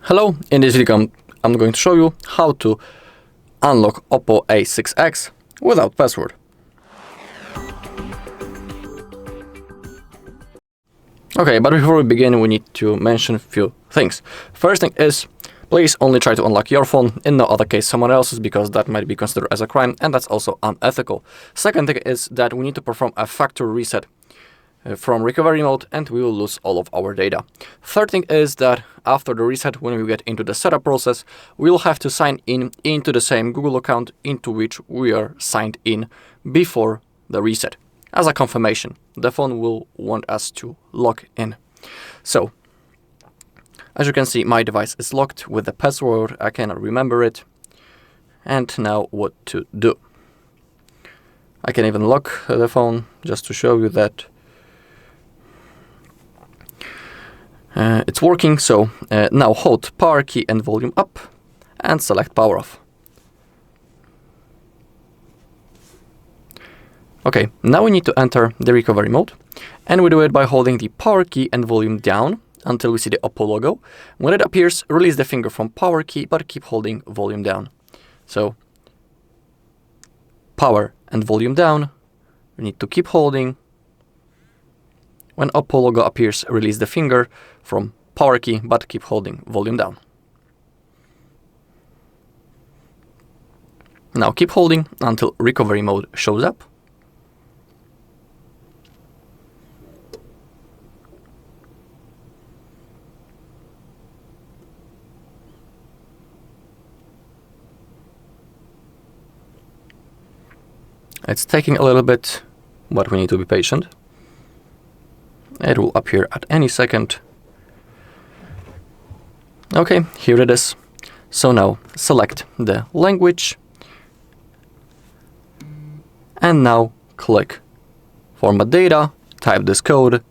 Hello, in this video I'm going to show you how to unlock OPPO A6x without password. Okay, but before we begin we need to mention a few things. First thing is, please only try to unlock your phone, in no other case someone else's, because that might be considered as a crime and that's also unethical. Second thing is that we need to perform a factory reset from recovery mode and we will lose all of our data. Third thing is that after the reset, when we get into the setup process, we will have to sign in into the same Google account into which we are signed in before the reset. As a confirmation, the phone will want us to log in. So, as you can see, my device is locked with the password, I cannot remember it. And now what to do? I can even lock the phone just to show you that it's working. So now hold power key and volume up and select power off. Okay, now we need to enter the recovery mode, and we do it by holding the power key and volume down until we see the OPPO logo. When it appears, release the finger from power key but keep holding volume down. So power and volume down, we need to keep holding. When OPPO logo appears, release the finger from power key but keep holding volume down. Now keep holding until recovery mode shows up. It's taking a little bit, but we need to be patient. It will appear at any second. Okay, here it is. So now select the language and now click Format Data, type this code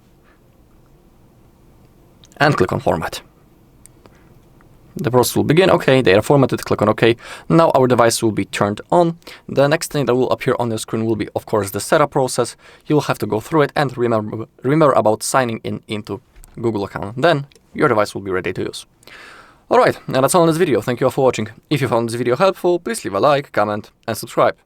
and click on Format. The process will begin. Okay, they are formatted, click on OK. Now our device will be turned on. The next thing that will appear on the screen will be, of course, the setup process. You'll have to go through it and remember about signing in into Google account. Then your device will be ready to use. Alright, and that's all in this video. Thank you all for watching. If you found this video helpful, please leave a like, comment and subscribe.